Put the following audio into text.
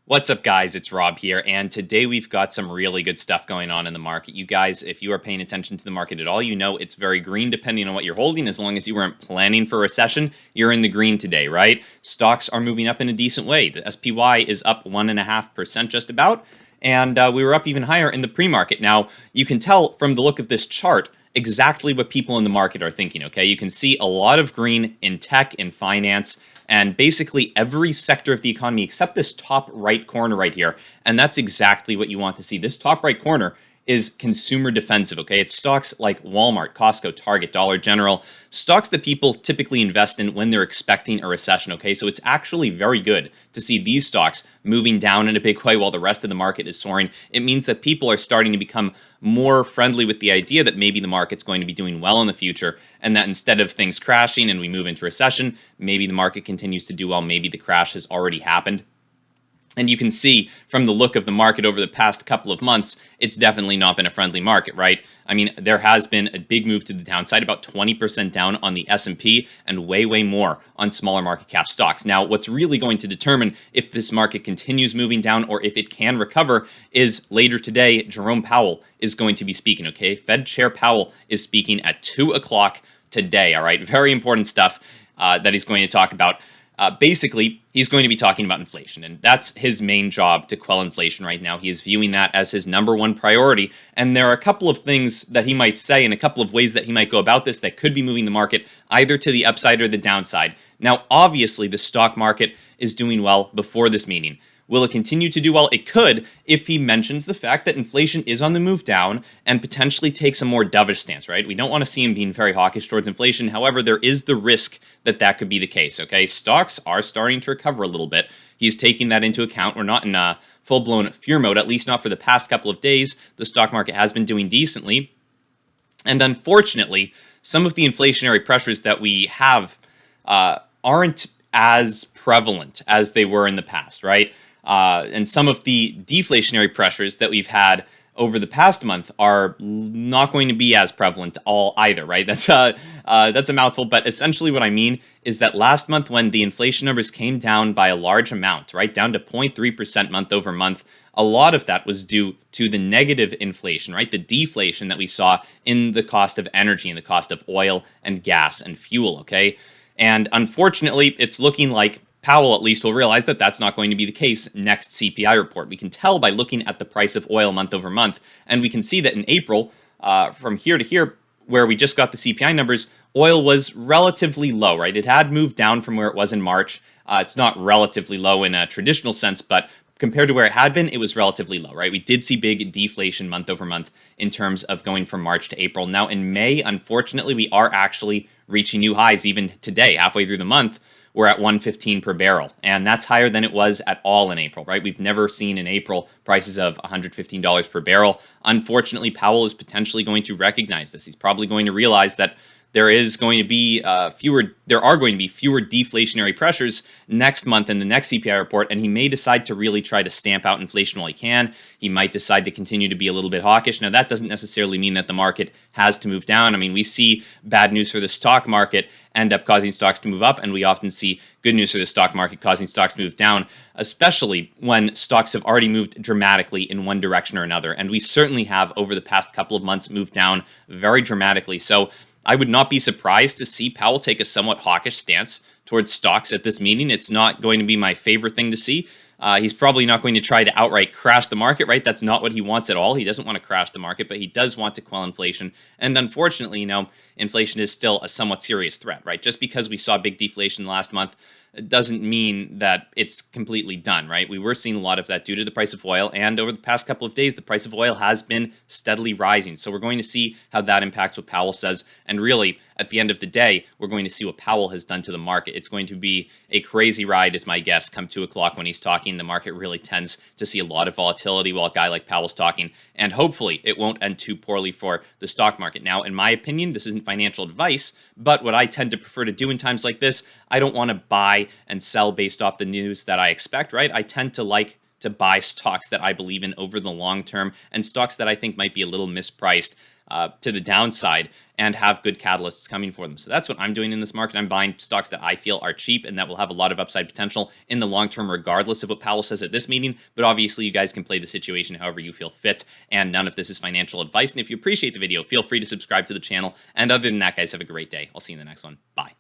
What's up, guys? It's Rob here, and today we've got some really good stuff going on in the market. You guys, if you are paying attention to the market at all, you know it's very green depending on what you're holding. As long as you weren't planning for a recession, you're in the green today, right? Stocks are moving up in a decent way. The SPY is up 1.5% just about, and we were up even higher in the pre-market. Now, you can tell from the look of this chart exactly what people in the market are thinking, okay? You can see a lot of green in tech, in finance, and basically every sector of the economy except this top right corner right here. And that's exactly what you want to see. This top right corner is consumer defensive, okay? It's stocks like Walmart, Costco, Target, Dollar General, stocks that people typically invest in when they're expecting a recession, okay? So it's actually very good to see these stocks moving down in a big way while the rest of the market is soaring. It means that people are starting to become more friendly with the idea that maybe the market's going to be doing well in the future, and that instead of things crashing and we move into recession, maybe the market continues to do well, maybe the crash has already happened. And you can see from the look of the market over the past couple of months, it's definitely not been a friendly market, right? I mean, there has been a big move to the downside, about 20% down on the S&P and way more on smaller market cap stocks. Now, what's really going to determine if this market continues moving down or if it can recover is later today, Jerome Powell is going to be speaking, okay? Fed Chair Powell is speaking at 2 o'clock today, all right? Very important stuff that he's going to talk about. Basically, he's going to be talking about inflation, and that's his main job, to quell inflation right now. He is viewing that as his number one priority, and there are a couple of things that he might say and a couple of ways that he might go about this that could be moving the market either to the upside or the downside. Now, obviously, the stock market is doing well before this meeting. Will it continue to do well? It could if he mentions the fact that inflation is on the move down and potentially takes a more dovish stance, right? We don't want to see him being very hawkish towards inflation. However, there is the risk that that could be the case, okay? Stocks are starting to recover a little bit. He's taking that into account. We're not in a full-blown fear mode, at least not for the past couple of days. The stock market has been doing decently. And unfortunately, some of the inflationary pressures that we have aren't as prevalent as they were in the past, right? And some of the deflationary pressures that we've had over the past month are not going to be as prevalent all either, right? That's a mouthful, but essentially what I mean is that last month when the inflation numbers came down by a large amount, right, down to 0.3% month over month, a lot of that was due to the negative inflation, right, the deflation that we saw in the cost of energy and the cost of oil and gas and fuel, okay? And unfortunately, it's looking like Powell at least will realize that that's not going to be the case next CPI report. We can tell by looking at the price of oil month over month, and we can see that in April, from here to here, where we just got the CPI numbers, oil was relatively low, right? It had moved down from where it was in March. It's not relatively low in a traditional sense, but compared to where it had been, it was relatively low, right? We did see big deflation month over month in terms of going from March to April. Now in May, unfortunately, we are actually reaching new highs even today, halfway through the month. We're at 115 per barrel, and that's higher than it was at all in April, right? We've never seen in April prices of $115 per barrel. Unfortunately, Powell is potentially going to recognize this. He's probably going to realize that there are going to be fewer deflationary pressures next month in the next CPI report, and he may decide to really try to stamp out inflation while he can. He might decide to continue to be a little bit hawkish. Now, that doesn't necessarily mean that the market has to move down. I mean, we see bad news for the stock market end up causing stocks to move up, and we often see good news for the stock market causing stocks to move down, especially when stocks have already moved dramatically in one direction or another. And we certainly have, over the past couple of months, moved down very dramatically. So I would not be surprised to see Powell take a somewhat hawkish stance towards stocks at this meeting. It's not going to be my favorite thing to see. He's probably not going to try to outright crash the market, right? That's not what he wants at all. He doesn't want to crash the market, but he does want to quell inflation. And unfortunately, inflation is still a somewhat serious threat, right? Just because we saw big deflation last month, it doesn't mean that it's completely done, right? We were seeing a lot of that due to the price of oil, and over the past couple of days, the price of oil has been steadily rising. So we're going to see how that impacts what Powell says, and really, at the end of the day, we're going to see what Powell has done to the market. It's going to be a crazy ride, is my guess, come 2 o'clock when he's talking. The market really tends to see a lot of volatility while a guy like Powell's talking, and hopefully it won't end too poorly for the stock market. Now, in my opinion, this isn't financial advice, but what I tend to prefer to do in times like this, I don't want to buy and sell based off the news that I expect, right? I tend to like to buy stocks that I believe in over the long term and stocks that I think might be a little mispriced. to the downside and have good catalysts coming for them. So that's what I'm doing in this market. I'm buying stocks that I feel are cheap and that will have a lot of upside potential in the long term, regardless of what Powell says at this meeting. But obviously, you guys can play the situation however you feel fit, and none of this is financial advice. And if you appreciate the video, feel free to subscribe to the channel. And other than that, guys, have a great day. I'll see you in the next one. Bye.